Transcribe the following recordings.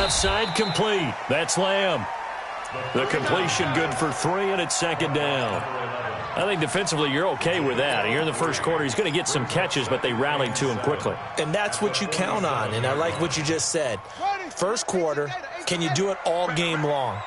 left side, complete. That's Lamb. The completion good for 3, and it's second down. I think defensively you're okay with that. Here in the first quarter, he's going to get some catches, but they rallied to him quickly. And that's what you count on, and I like what you just said. First quarter, can you do it all game long?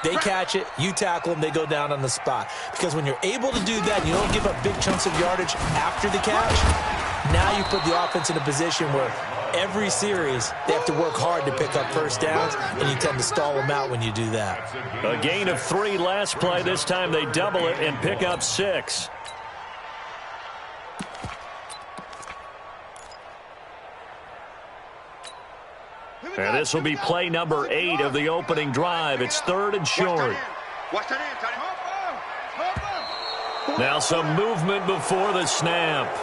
They catch it, you tackle them, they go down on the spot. Because when you're able to do that, you don't give up big chunks of yardage after the catch, now you put the offense in a position where every series they have to work hard to pick up first downs, and you tend to stall them out when you do that. A gain of 3 last play. This time they double it and pick up 6. And this will be play number 8 of the opening drive. It's 3rd and short. Now some movement before the snap.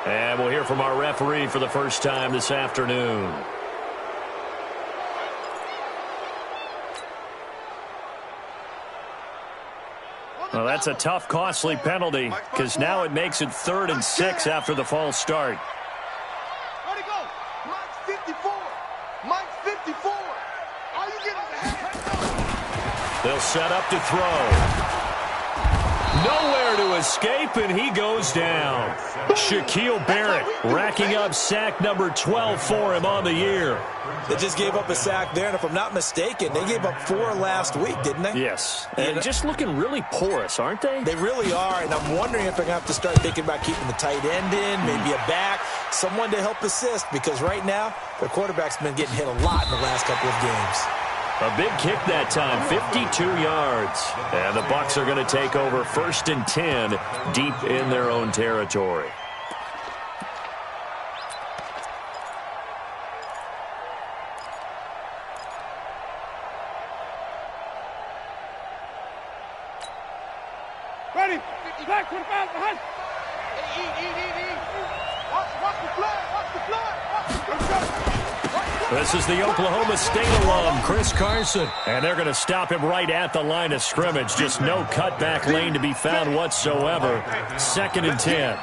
And we'll hear from our referee for the first time this afternoon. Well, that's a tough, costly penalty because now it makes it 3rd and 6 after the false start. Where'd he go? Mike's 54. Mike's 54. All you get is a head. They'll set up to throw. Nowhere to escape, and he goes down. Shaquille Barrett racking up sack number 12 for him on the year. They just gave up a sack there, and if I'm not mistaken, they gave up 4 last week, didn't they? Yes, and just looking really porous, aren't they? They really are, and I'm wondering if they're going to have to start thinking about keeping the tight end in, maybe a back, someone to help assist, because right now, their quarterback's been getting hit a lot in the last couple of games. A big kick that time, 52 yards. And the Bucs are going to take over 1st and 10 deep in their own territory. Ready? Black 25 behind. Eat. Watch the blood. Watch the blood. This is the Oklahoma State alum, Chris Carson. And they're going to stop him right at the line of scrimmage. Just no cutback lane to be found whatsoever. 2nd and 10.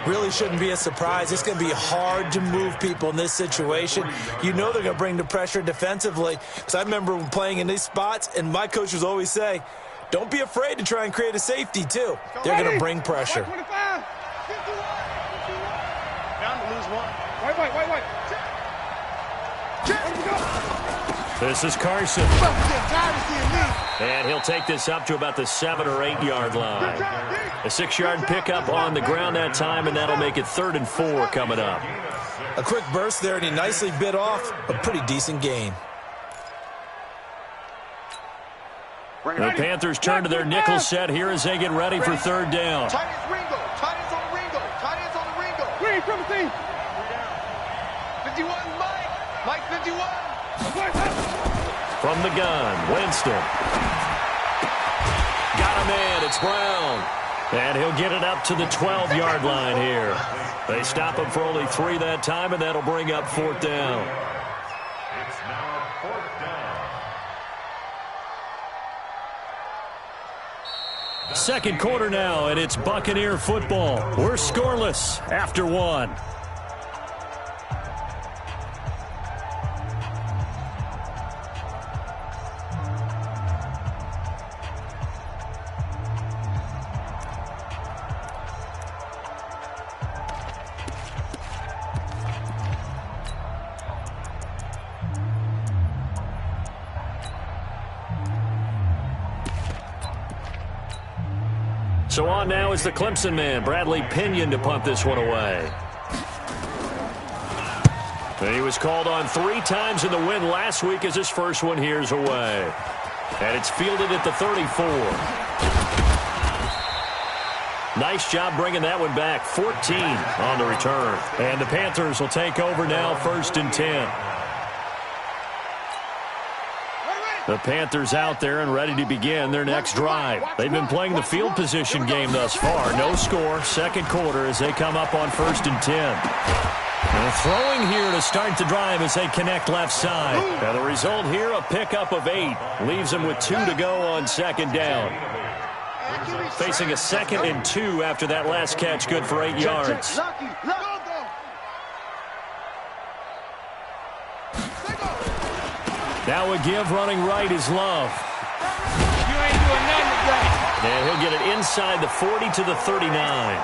Really shouldn't be a surprise. It's going to be hard to move people in this situation. You know they're going to bring the pressure defensively. Because I remember when playing in these spots, and my coaches always say, don't be afraid to try and create a safety, too. They're going to bring pressure. 25. 51. Down to lose 1. White. This is Carson. And he'll take this up to about the 7 or 8 yard line. A 6-yard pickup on the ground that time, and that'll make it 3rd and 4 coming up. A quick burst there, and he nicely bit off a pretty decent gain. The Panthers turn to their nickel set here as they get ready for 3rd down. Tight ends Ringo. Tight ends on the Ringo. Green from the team. 51 Mike 51. From the gun, Winston. Got a man, it's Brown. And he'll get it up to the 12-yard line here. They stop him for only 3 that time, and that'll bring up 4th down. It's now 4th down. Second quarter now, and it's Buccaneer football. We're scoreless after 1. So on now is the Clemson man, Bradley Pinion, to punt this one away. And he was called on 3 times in the win last week as his first one here's away. And it's fielded at the 34. Nice job bringing that one back. 14 on the return. And the Panthers will take over now, 1st and 10. The Panthers out there and ready to begin their next drive. They've been playing the field position game thus far. No score, 2nd quarter as they come up on 1st and 10. And throwing here to start the drive as they connect left side. And the result here, a pickup of 8. Leaves them with 2 to go on 2nd down. Facing a 2nd and 2 after that last catch, good for 8 yards. Now a give running right is Love. You ain't doing nothing today. And he'll get it inside the 40 to the 39.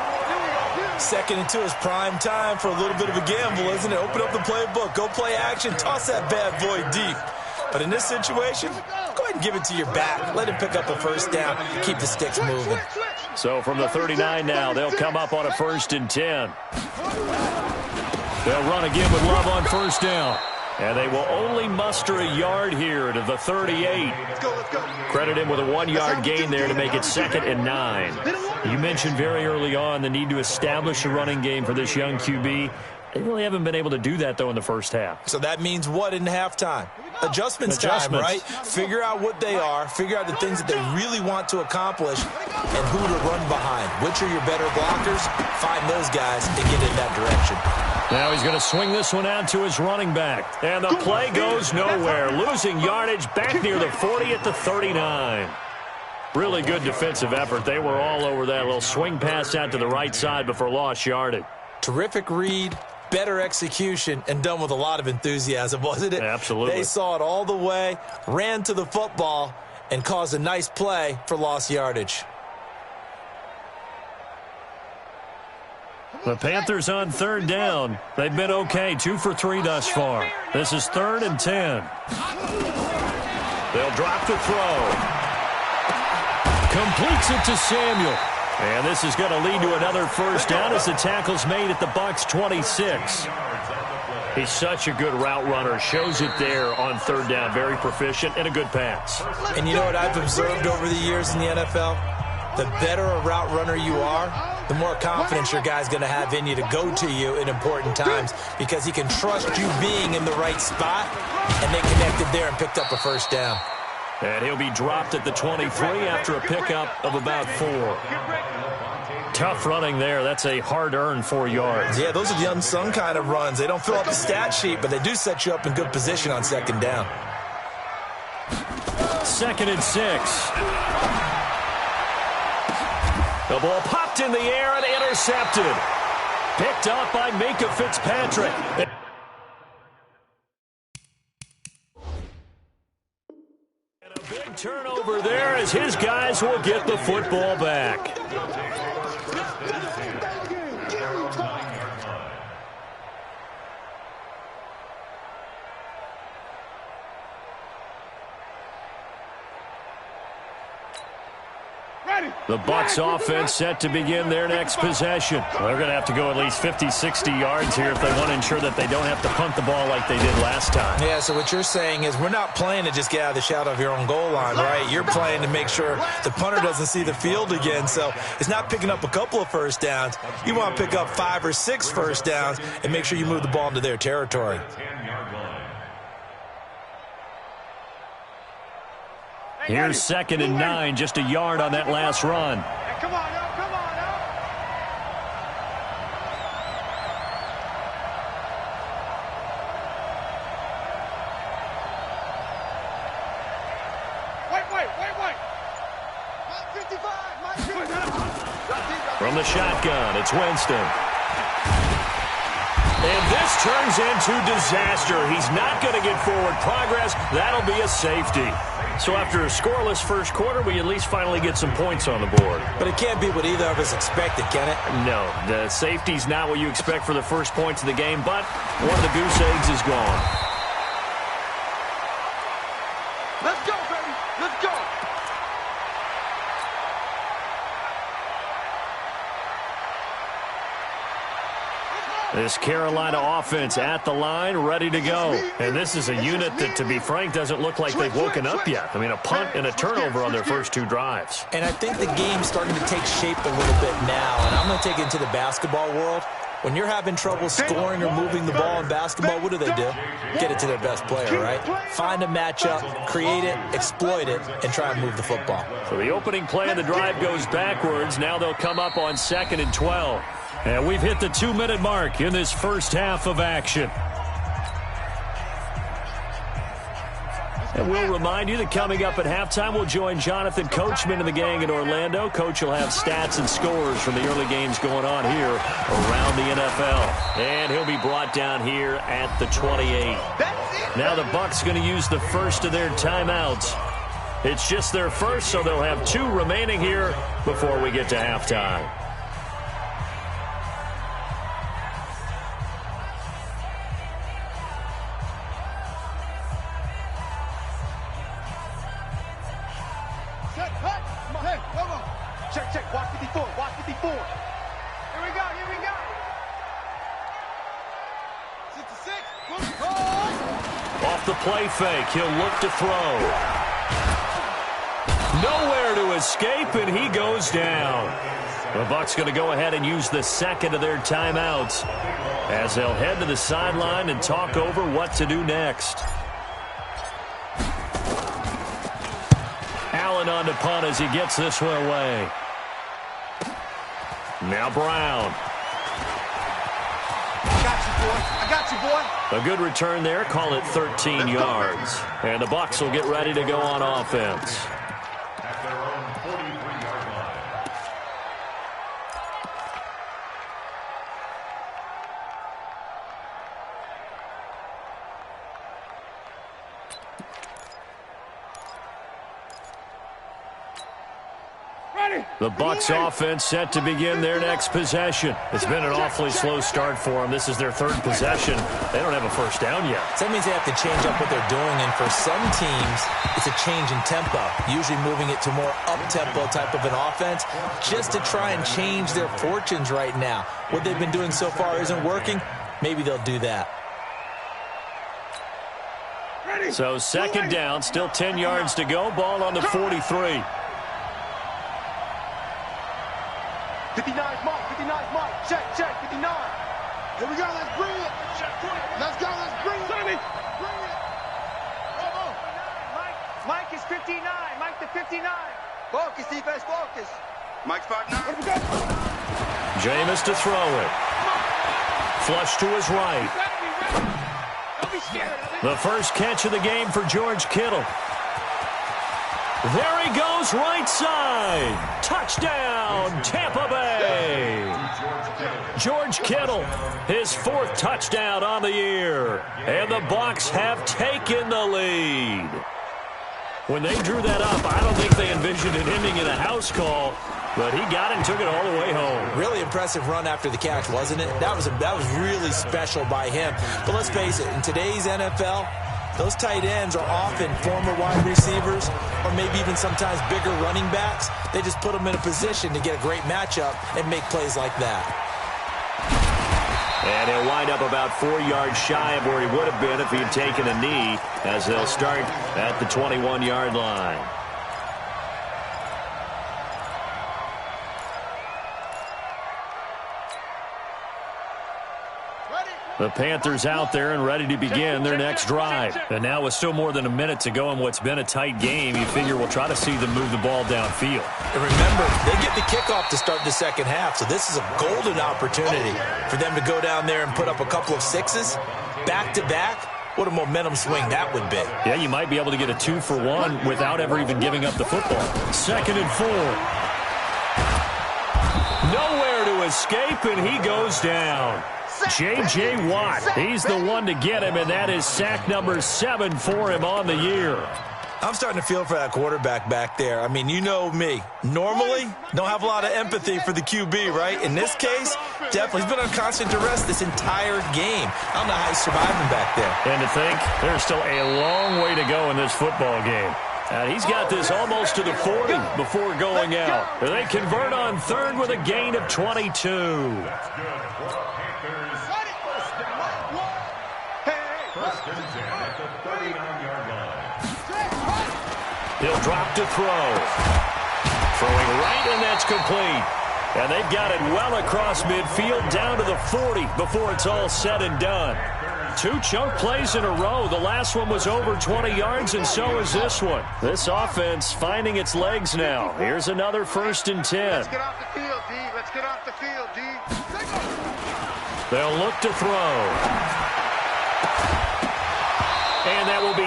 Second into his prime time for a little bit of a gamble, isn't it? Open up the playbook, go play action, toss that bad boy deep. But in this situation, go ahead and give it to your back. Let him pick up a first down, keep the sticks moving. So from the 39 now, they'll come up on a 1st and 10. They'll run again with Love on first down. And they will only muster a yard here to the 38. Credit him with a 1-yard gain there to make it 2nd and 9. You mentioned very early on the need to establish a running game for this young QB. They really haven't been able to do that, though, in the first half. So that means what in halftime? Adjustments time, right? Figure out what they are, figure out the things that they really want to accomplish, and who to run behind. Which are your better blockers? Find those guys and get in that direction. Now he's going to swing this one out to his running back. And the play goes nowhere. Losing yardage back near the 40 at the 39. Really good defensive effort. They were all over that little swing pass out to the right side before lost yardage. Terrific read, better execution, and done with a lot of enthusiasm, wasn't it? Absolutely. They saw it all the way, ran to the football, and caused a nice play for lost yardage. The Panthers on 3rd down. They've been okay, 2 for 3 thus far. This is 3rd and 10. They'll drop the throw. Completes it to Samuel. And this is going to lead to another first down as the tackle's made at the Bucs 26. He's such a good route runner. Shows it there on 3rd down. Very proficient and a good pass. And you know what I've observed over the years in the NFL? The better a route runner you are, the more confidence your guy's going to have in you to go to you in important times because he can trust you being in the right spot, and they connected there and picked up a first down. And he'll be dropped at the 23 after a pickup of about 4. Tough running there. That's a hard-earned 4 yards. Yeah, those are the unsung kind of runs. They don't fill up the stat sheet, but they do set you up in good position on 2nd down. 2nd and 6. The ball popped in the air and intercepted. Picked up by Minkah Fitzpatrick. And a big turnover there as his guys will get the football back. The Bucs offense set to begin their next possession. They're going to have to go at least 50, 60 yards here if they want to ensure that they don't have to punt the ball like they did last time. Yeah, so what you're saying is we're not playing to just get out of the shadow of your own goal line, right? You're playing to make sure the punter doesn't see the field again. So it's not picking up a couple of first downs. You want to pick up 5 or 6 first downs and make sure you move the ball into their territory. Here's 2nd and 9, just a yard on that last run. Hey, come on, now, come on, now. Wait. Mike 55, Mike 55. From the shotgun, it's Winston. And this turns into disaster. He's not going to get forward progress. That'll be a safety. So after a scoreless first quarter, we at least finally get some points on the board. But it can't be what either of us expected, can it? No, the safety's not what you expect for the first points of the game, but one of the goose eggs is gone. Let's go, baby. Let's go. This Carolina offense at the line, ready to go. And this is a unit that, to be frank, doesn't look like they've woken up yet. I mean, a punt and a turnover on their first 2 drives. And I think the game's starting to take shape a little bit now. And I'm going to take it into the basketball world. When you're having trouble scoring or moving the ball in basketball, what do? Get it to their best player, right? Find a matchup, create it, exploit it, and try and move the football. So the opening play of the drive goes backwards. Now they'll come up on 2nd and 12. And we've hit the 2-minute mark in this first half of action. And we'll remind you that coming up at halftime, we'll join Jonathan Coachman and the gang in Orlando. Coach will have stats and scores from the early games going on here around the NFL. And he'll be brought down here at the 28. Now the Bucs going to use the first of their timeouts. It's just their first, so they'll have 2 remaining here before we get to halftime. Check. Watch 54. Watch 54. Here we go. 66. Off the play fake, he'll look to throw. Nowhere to escape, and he goes down. The Bucs going to go ahead and use the second of their timeouts as they'll head to the sideline and talk over what to do next. Allen on to punt as he gets this one away. Now Brown. I got you, boy. A good return there. Call it 13 yards. And the Bucs will get ready to go on offense. At their own 43-yard line. The Bucs offense set to begin their next possession. It's been an awfully slow start for them. This is their 3rd possession. They don't have a first down yet. So that means they have to change up what they're doing, and for some teams, it's a change in tempo, usually moving it to more up-tempo type of an offense just to try and change their fortunes right now. What they've been doing so far isn't working. Maybe they'll do that. So 2nd down, still 10 yards to go. Ball on the 43. 59 mark. Check. 59. Here we go. Let's bring it. Let's go. Bring it. Come on. Mike is 59. Mike the 59. Focus, defense, focus. Mike's 5'9". Jameis to throw it. Flush to his right. Don't be scared of it. The first catch of the game for George Kittle. There he goes, right side. Touchdown, Tampa Bay. George Kittle, his 4th touchdown on the year. And the Bucs have taken the lead. When they drew that up, I don't think they envisioned it ending in a house call, but he got it and took it all the way home. Really impressive run after the catch, wasn't it? That was really special by him. But let's face it, in today's NFL, those tight ends are often former wide receivers or maybe even sometimes bigger running backs. They just put them in a position to get a great matchup and make plays like that. And he'll wind up about 4 yards shy of where he would have been if he had taken a knee, as they'll start at the 21-yard line. The Panthers out there and ready to begin their next drive. And now with still more than a minute to go in what's been a tight game, you figure we'll try to see them move the ball downfield. And remember, they get the kickoff to start the second half, so this is a golden opportunity for them to go down there and put up a couple of 6s back-to-back. What a momentum swing that would be. Yeah, you might be able to get a 2-for-1 without ever even giving up the football. 2nd and 4. Nowhere to escape, and he goes down. J.J. Watt, he's the one to get him, and that is sack number 7 for him on the year. I'm starting to feel for that quarterback back there. I mean, you know me. Normally, don't have a lot of empathy for the QB, right? In this case, definitely. He's been on constant duress this entire game. I don't know how he's surviving back there. And to think, there's still a long way to go in this football game. And he's got this almost to the 40 before going out. They convert on 3rd with a gain of 22. That's good. First and 10 at the 39-yard line. He'll drop to throw. Throwing right, and that's complete. And they've got it well across midfield down to the 40 before it's all said and done. 2 chunk plays in a row. The last one was over 20 yards, and so is this one. This offense finding its legs now. Here's another 1st and 10. Let's get off the field, D. Let's get off the field, D. They'll look to throw. And that will be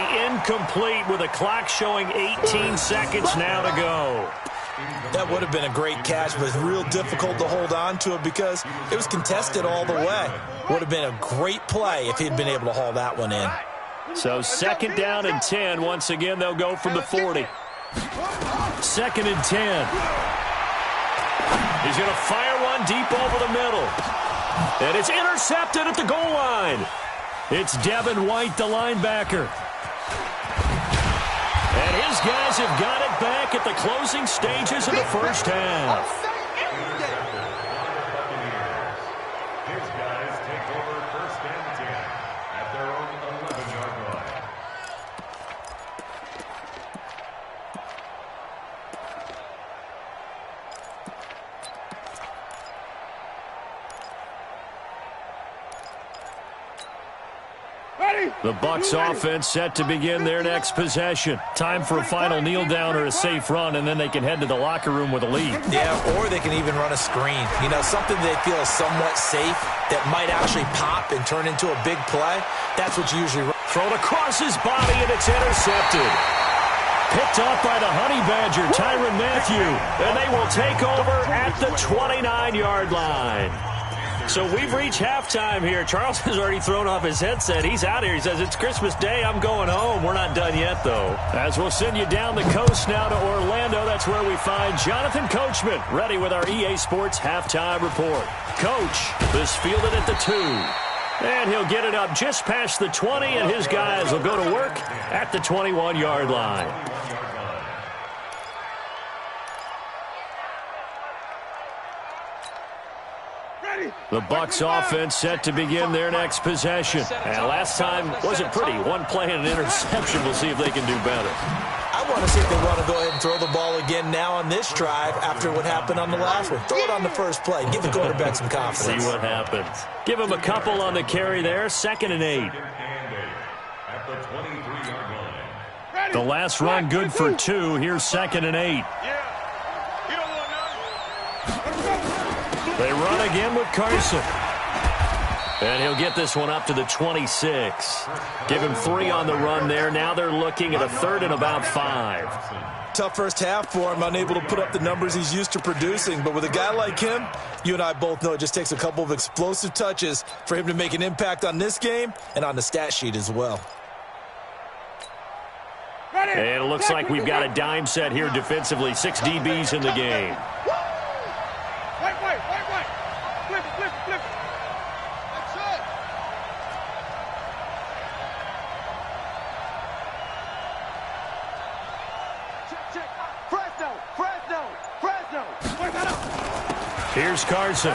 complete with a clock showing 18 seconds now to go. That would have been a great catch, but it's real difficult to hold on to it because it was contested all the way. Would have been a great play if he'd been able to haul that one in. So 2nd down and 10. Once again, they'll go from the 40. 2nd and 10. He's going to fire one deep over the middle. And it's intercepted at the goal line. It's Devin White, the linebacker. And his guys have got it back at the closing stages of the first half. His guys take over 1st and 10 at their own 11-yard line. The Bucs offense set to begin their next possession. Time for a final kneel down or a safe run, and then they can head to the locker room with a lead. Yeah, or they can even run a screen. You know, something they feel is somewhat safe that might actually pop and turn into a big play. That's what you usually run. Thrown across his body, and it's intercepted. Picked off by the Honey Badger, Tyrann Mathieu, and they will take over at the 29-yard line. So we've reached halftime here. Charles has already thrown off his headset. He's out here. He says, it's Christmas Day. I'm going home. We're not done yet, though. As we'll send you down the coast now to Orlando, that's where we find Jonathan Coachman, ready with our EA Sports halftime report. Coach, this fielded at the 2. And he'll get it up just past the 20, and his guys will go to work at the 21-yard line. The Bucs offense set to begin their next possession. And last time wasn't pretty. One play and an interception. We'll see if they can do better. I want to see if they want to go ahead and throw the ball again now on this drive after what happened on the last one. Throw it on the first play. Give the quarterback some confidence. See what happens. Give him a couple on the carry there. 2nd and 8. At the 23-yard line. The last run good for 2. Here's 2nd and 8. They run again with Carson. And he'll get this one up to the 26. Give him 3 on the run there. Now they're looking at a 3rd and about 5. Tough first half for him, unable to put up the numbers he's used to producing. But with a guy like him, you and I both know it just takes a couple of explosive touches for him to make an impact on this game and on the stat sheet as well. And it looks like we've got a dime set here defensively. 6 DBs in the game. Flip. That's it. Check. Fresno. Here's Carson.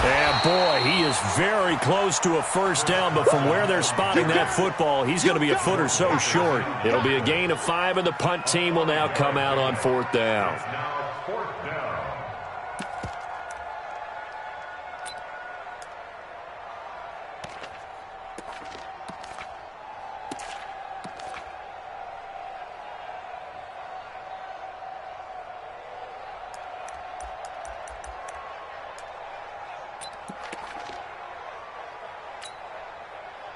And boy, he is very close to a first down, but from where they're spotting that football, he's going to be a foot or so short. It'll be a gain of 5, and the punt team will now come out on 4th down.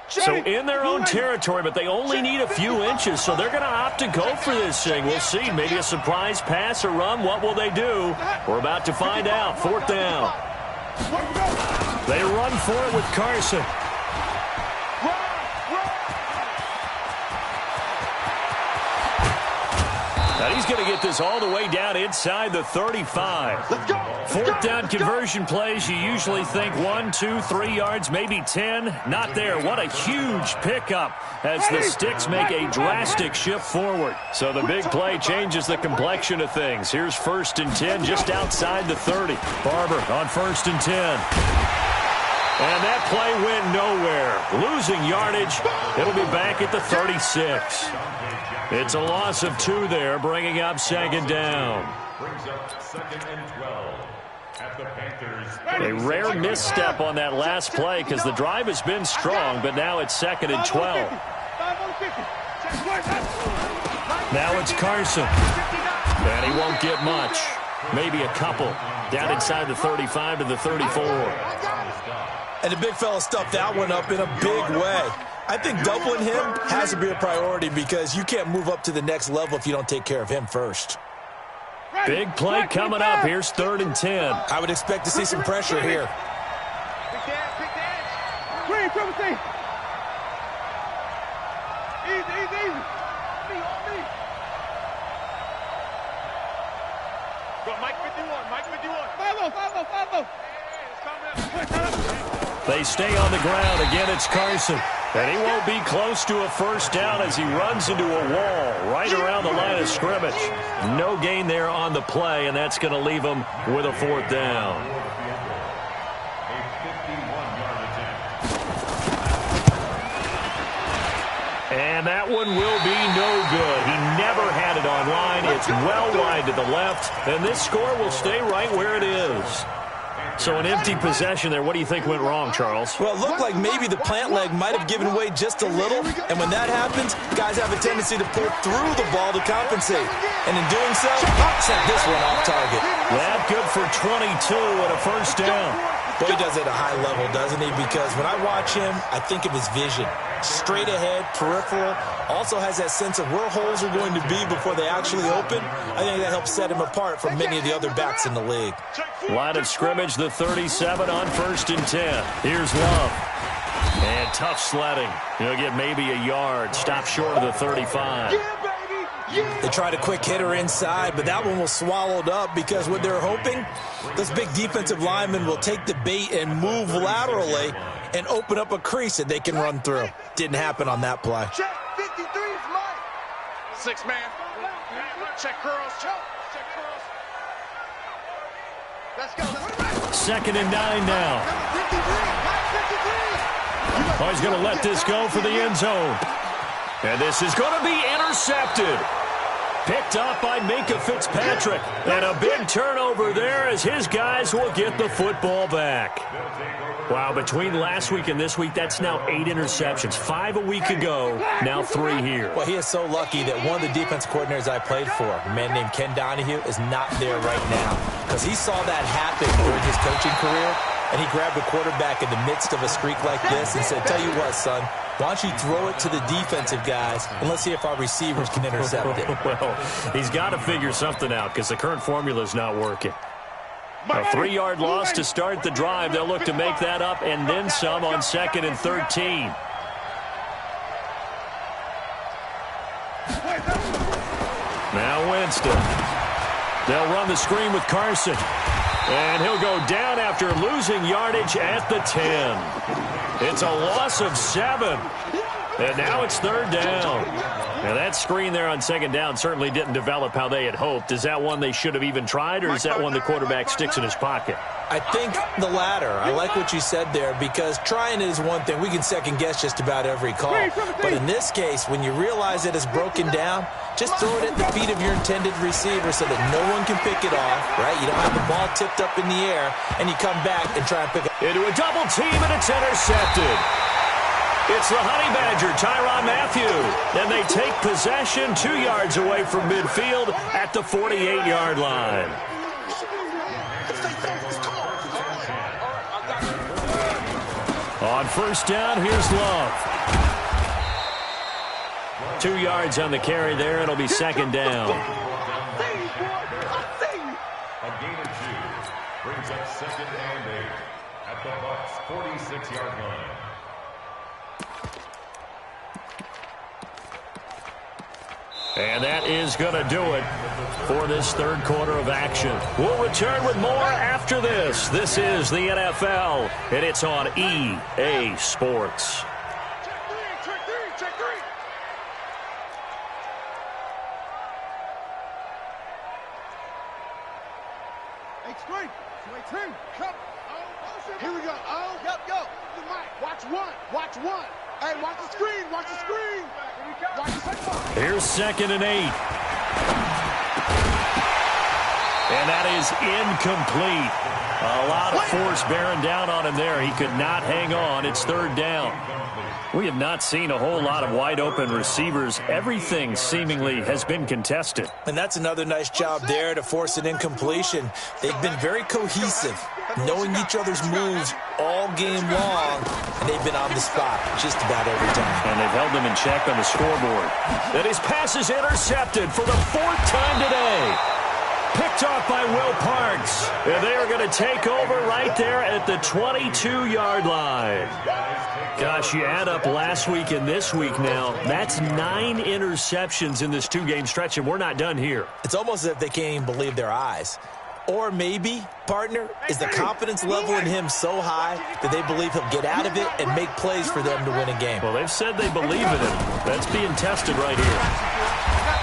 So in their own territory, but they only need a few inches, so they're going to opt to go for this thing. We'll see. Maybe a surprise pass or run. What will they do? We're about to find out. 4th down. They run for it with Carson. And he's going to get this all the way down inside the 35. 4th down conversion plays, you usually think 1, 2, 3 yards, maybe 10. Not there. What a huge pickup as the Sticks make a drastic shift forward. So the big play changes the complexion of things. Here's 1st and 10 just outside the 30. Barber on 1st and 10. And that play went nowhere. Losing yardage. It'll be back at the 36. It's a loss of 2 there, bringing up 2nd down. Brings up 2nd and 12 at the Panthers. A rare misstep on that last play because the drive has been strong, but now it's 2nd and 12. Now it's Carson. And he won't get much. Maybe a couple. Down inside the 35 to the 34. And the big fella stuffed that one up in a big way. I think doubling him has to be a priority because you can't move up to the next level if you don't take care of him first. Big play coming up. Here's 3rd and 10. I would expect to see some pressure here. Big dance. Green, triple T. Easy. On me. Go, Mike 51. 5-0. They stay on the ground. Again, it's Carson. And he won't be close to a first down as he runs into a wall right around the line of scrimmage. No gain there on the play, and that's going to leave him with a 4th down. A 51-yard attempt. And that one will be no good. He never had it on line. It's well wide to the left, and this score will stay right where it is. So an empty possession there. What do you think went wrong, Charles? Well, it looked like maybe the plant leg might have given way just a little. And when that happens, guys have a tendency to pull through the ball to compensate. And in doing so, sent this one off target. That good for 22 and a first down. Boy, he does it at a high level, doesn't he? Because when I watch him, I think of his vision. Straight ahead, peripheral. Also has that sense of where holes are going to be before they actually open. I think that helps set him apart from many of the other backs in the league. Line of scrimmage, the 37 on 1st and 10. Here's Love. And tough sledding. He'll get maybe a yard. Stop short of the 35. They tried a quick hitter inside, but that one was swallowed up because what they're hoping, those big defensive linemen will take the bait and move laterally and open up a crease that they can run through. Didn't happen on that play. Check 53's Mike. 6 man. Check curls. Check curls. Let's go. 2nd and 9 now. Oh, he's going to let this go for the end zone. And this is going to be intercepted. Picked up by Minka Fitzpatrick. And a big turnover there as his guys will get the football back. Wow, between last week and this week, that's now 8 interceptions. 5 a week ago, now 3 here. Well, he is so lucky that one of the defense coordinators I played for, a man named Ken Donahue, is not there right now. Because he saw that happen during his coaching career, and he grabbed the quarterback in the midst of a streak like this and said, tell you what, son, why don't you throw it to the defensive guys, and let's see if our receivers can intercept it. Well, he's got to figure something out because the current formula is not working. A 3-yard loss to start the drive. They'll look to make that up and then some on 2nd and 13. Now Winston. They'll run the screen with Carson. And he'll go down after losing yardage at the 10. It's a loss of 7. And now it's 3rd down. Now that screen there on 2nd down certainly didn't develop how they had hoped. Is that one they should have even tried, or is that one the quarterback sticks in his pocket? I think the latter. I like what you said there because trying is one thing. We can second guess just about every call. But in this case, when you realize that it's broken down, just throw it at the feet of your intended receiver so that no one can pick it off, right? You don't have the ball tipped up in the air, and you come back and try and pick it into a double team, and it's intercepted. It's the Honey Badger, Tyrann Mathieu. And they take possession 2 yards away from midfield at the 48-yard line. On 1st down, here's Love. 2 yards on the carry there. It'll be 2nd down. A gain of 2 brings up 2nd and 8 at the Bucs' 46-yard line. And that is going to do it for this 3rd quarter of action. We'll return with more after this. This is the NFL, and it's on EA Sports. Check 3. H3. Come. Here we go. Oh, yep, go. Watch one. Hey, watch the screen. Watch the second one. Here's 2nd and 8. And that is incomplete. A lot of force bearing down on him there. He could not hang on. It's third down. We have not seen a whole lot of wide-open receivers. Everything seemingly has been contested. And that's another nice job there to force an incompletion. They've been very cohesive, knowing each other's moves all game long, and they've been on the spot just about every time. And they've held them in check on the scoreboard. And his pass is intercepted for the fourth time today. Picked off by Will Parks. And they are going to take over right there at the 22-yard line. Gosh, you add up last week and this week now, that's 9 interceptions in this 2-game stretch, and we're not done here. It's almost as if they can't even believe their eyes. Or maybe, partner, is the confidence level in him so high that they believe he'll get out of it and make plays for them to win a game. Well, they've said they believe in him. That's being tested right here.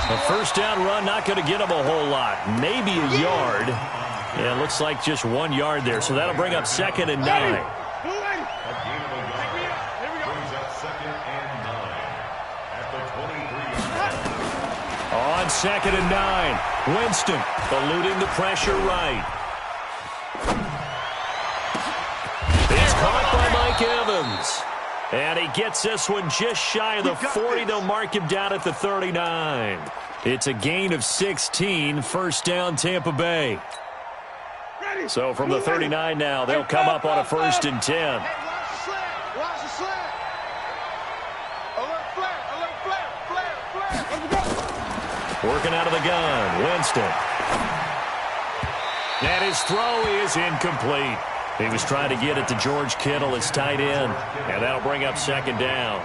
A first down run, not going to get him a whole lot. Maybe a yard. Yeah, it looks like just 1 yard there, so that'll bring up 2nd and 9. On 2nd and 9, Winston eluding the pressure right. It's caught by Mike Evans. And he gets this one just shy of the 40. They'll mark him down at the 39. It's a gain of 16, first down Tampa Bay. So from the 39 now, they'll come up on a 1st and 10. Working out of the gun, Winston. And his throw is incomplete. He was trying to get it to George Kittle, his tight end, and that'll bring up 2nd down.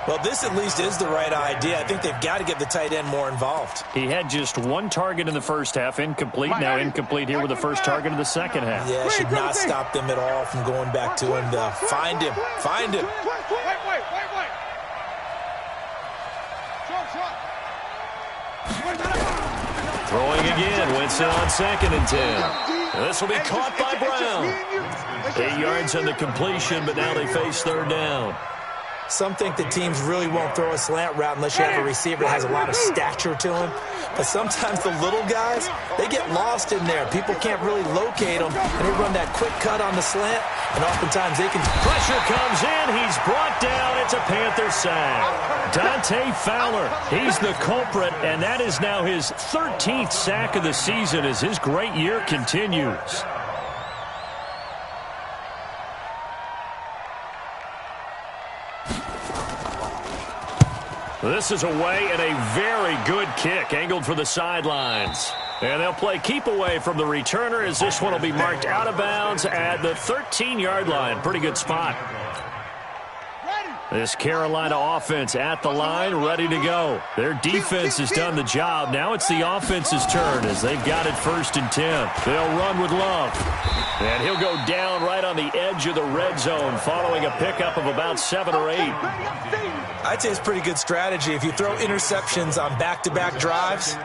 Well, this at least is the right idea. I think they've got to get the tight end more involved. He had just 1 target in the first half, incomplete. Now incomplete here with the first target of the second half. Yeah, should not stop them at all from going back to him to find him. Find him. Wait. Throwing again, Winston on 2nd and 10. This will be caught by Brown. 8 yards on the completion, but now they face 3rd down. Some think the teams really won't throw a slant route unless you have a receiver that has a lot of stature to him. But sometimes the little guys, they get lost in there. People can't really locate them, and they run that quick cut on the slant, and oftentimes they can... Pressure comes in. He's brought down. It's a Panther sack. Dante Fowler, he's the culprit, and that is now his 13th sack of the season as his great year continues. This is away and a very good kick, angled for the sidelines. And they'll play keep away from the returner as this one will be marked out of bounds at the 13-yard line. Pretty good spot. This Carolina offense at the line, ready to go. Their defense has done the job. Now it's the offense's turn as they've got it 1st and 10. They'll run with Love. And he'll go down right on the edge of the red zone following a pickup of about 7 or 8. I'd say it's pretty good strategy. If you throw interceptions on back-to-back drives,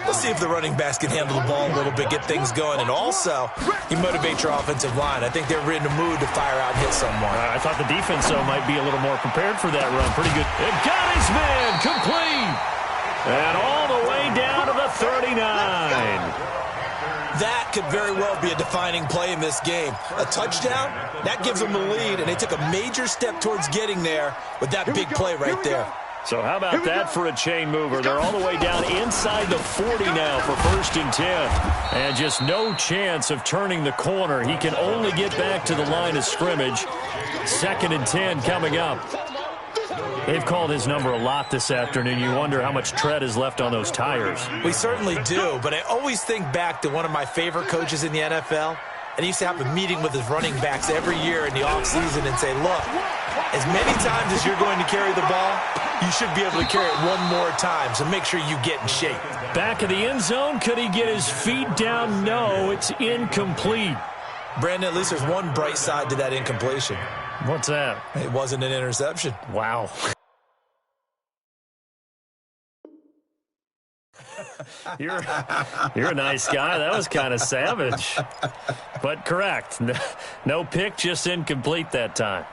let's see if the running backs can handle the ball a little bit, get things going. And also, you motivate your offensive line. I think they're in the mood to fire out and hit someone. I thought the defense, though, might be a little more prepared for that run. Pretty good. It got his man complete. And all the way down to the 39. That could very well be a defining play in this game. A touchdown, that gives them the lead, and they took a major step towards getting there with that big play right there. So how about that for a chain mover? They're all the way down inside the 40 now for 1st and 10. And just no chance of turning the corner. He can only get back to the line of scrimmage. 2nd and 10 coming up. They've called his number a lot this afternoon. You wonder how much tread is left on those tires. We certainly do, but I always think back to one of my favorite coaches in the NFL, and he used to have a meeting with his running backs every year in the offseason and say, look, as many times as you're going to carry the ball, you should be able to carry it one more time, so make sure you get in shape. Back of the end zone, could he get his feet down? No, it's incomplete. Brandon, at least there's one bright side to that incompletion. What's that? It wasn't an interception. Wow. You're a nice guy. That was kind of savage. But correct. No pick, just incomplete that time.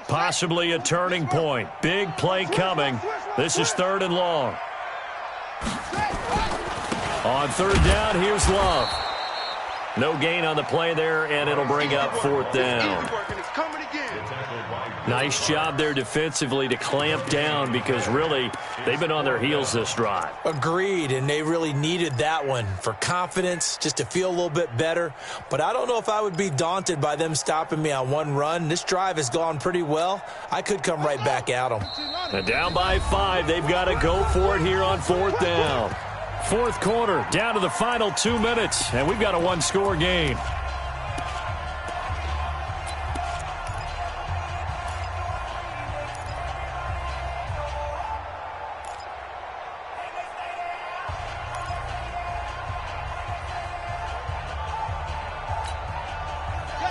Possibly a turning point. Big play coming. This is 3rd and long. On 3rd down, here's Love. No gain on the play there, and it'll bring up 4th down. Nice job there defensively to clamp down because really they've been on their heels this drive. Agreed, and they really needed that one for confidence, just to feel a little bit better. But I don't know if I would be daunted by them stopping me on one run. This drive has gone pretty well. I could come right back at them. And down by 5, they've got to go for it here on 4th down. 4th quarter, down to the final 2 minutes, and we've got a one-score game.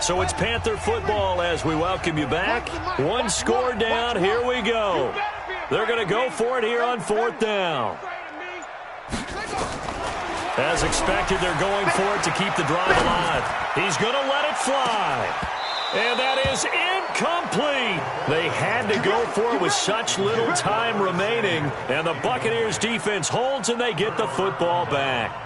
So it's Panther football as we welcome you back. One score down. Here we go. They're going to go for it here on 4th down. As expected, they're going for it to keep the drive alive. He's going to let it fly. And that is incomplete. They had to go for it with such little time remaining. And the Buccaneers defense holds and they get the football back.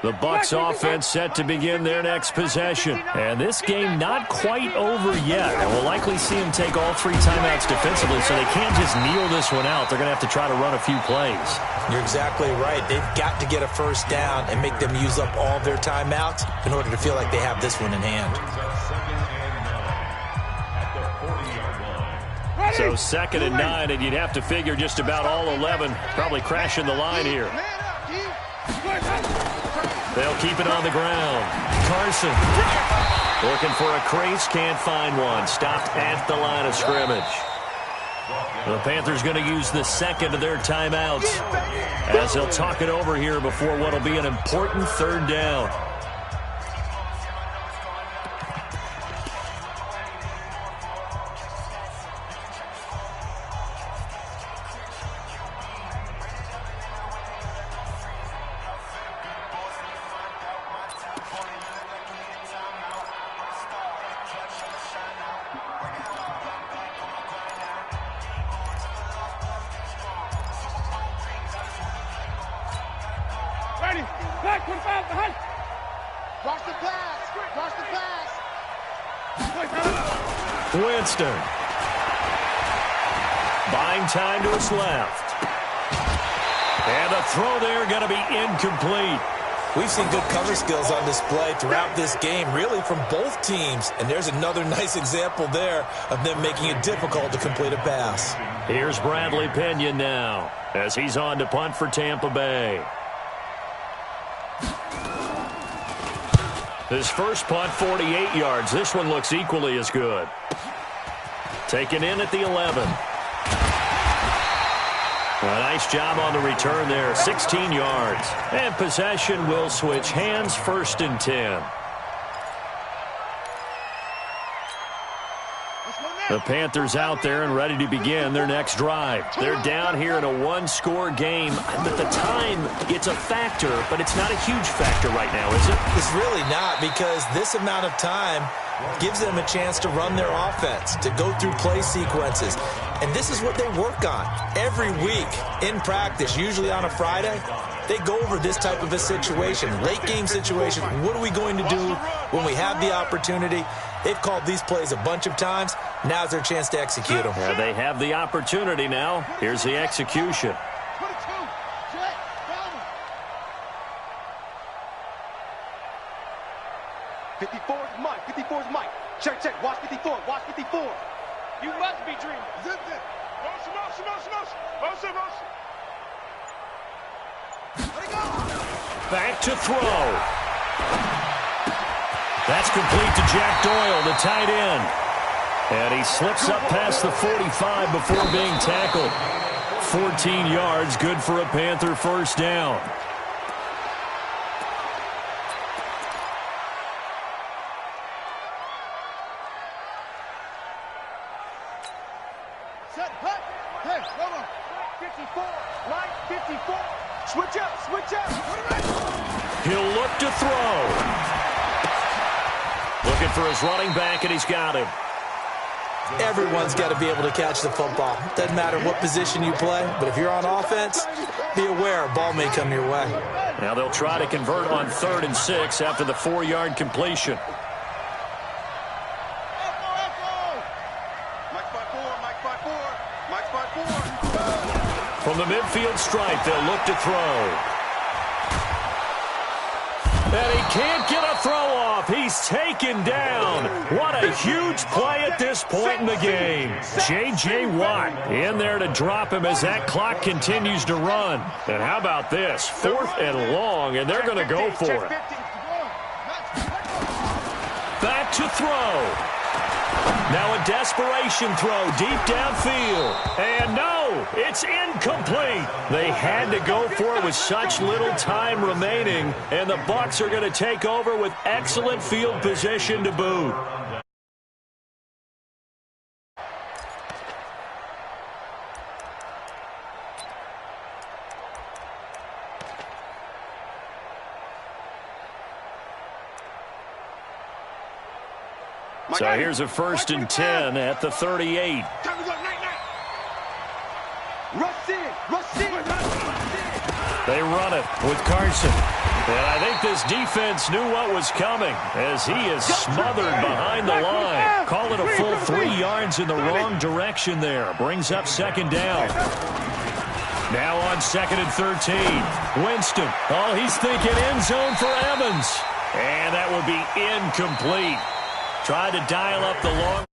The Bucs offense set to begin their next possession. And this game not quite over yet. And we'll likely see them take all 3 timeouts defensively, so they can't just kneel this one out. They're going to have to try to run a few plays. You're exactly right. They've got to get a first down and make them use up all their timeouts in order to feel like they have this one in hand. So 2nd and 9, and you'd have to figure just about all 11 probably crashing the line here. They'll keep it on the ground. Carson looking for a crease, can't find one. Stopped at the line of scrimmage. The Panthers going to use the 2nd of their timeouts as they'll talk it over here before what will be an important 3rd down. Winston. Buying time to his left. And the throw there going to be incomplete. We've seen good cover skills on display throughout this game, really from both teams. And there's another nice example there of them making it difficult to complete a pass. Here's Bradley Pinion now as he's on to punt for Tampa Bay. His first punt, 48 yards. This one looks equally as good. Taken in at the 11. A nice job on the return there, 16 yards. And possession will switch hands, 1st and 10. The Panthers out there and ready to begin their next drive. They're down here in a one-score game. But the time, it's a factor, but it's not a huge factor right now, is it? It's really not, because this amount of time gives them a chance to run their offense, to go through play sequences. And this is what they work on every week in practice, usually on a Friday. They go over this type of a situation, late game situation. What are we going to do when we have the opportunity? They've called these plays a bunch of times. Now's their chance to execute them. Yeah, they have the opportunity now. Here's the execution. 54 is Mike. 54 is Mike. Check, check. Watch 54. Watch 54. You must be dreaming. Zip, zip. Motion, motion, motion, motion. Motion, motion. Let it go. Back to throw. That's complete to Jack Doyle, the tight end. And he slips up past the 45 before being tackled. 14 yards, good for a Panther first down. Set, hut. Hey, hold on. 54. Line 54. Switch up, switch up. He'll look to throw. Looking for his running back, and he's got him. Everyone's got to be able to catch the football. Doesn't matter what position you play, but if you're on offense, be aware a ball may come your way. Now they'll try to convert on 3rd and 6 after the 4-yard completion. From the midfield stripe, they'll look to throw. And he can't get a throw off. He's taken down. What a huge play at this point in the game. J.J. Watt in there to drop him as that clock continues to run. And how about this? 4th and long, and they're going to go for it. Back to throw. Now a desperation throw deep downfield. And no, it's incomplete. They had to go for it with such little time remaining. And the Bucs are going to take over with excellent field position to boot. So here's a 1st and 10 at the 38. They run it with Carson. And I think this defense knew what was coming as he is smothered behind the line. Call it a full 3 yards in the wrong direction there. Brings up 2nd down. Now on 2nd and 13. Winston. Oh, he's thinking end zone for Evans. And that will be incomplete. Tried to dial up the long.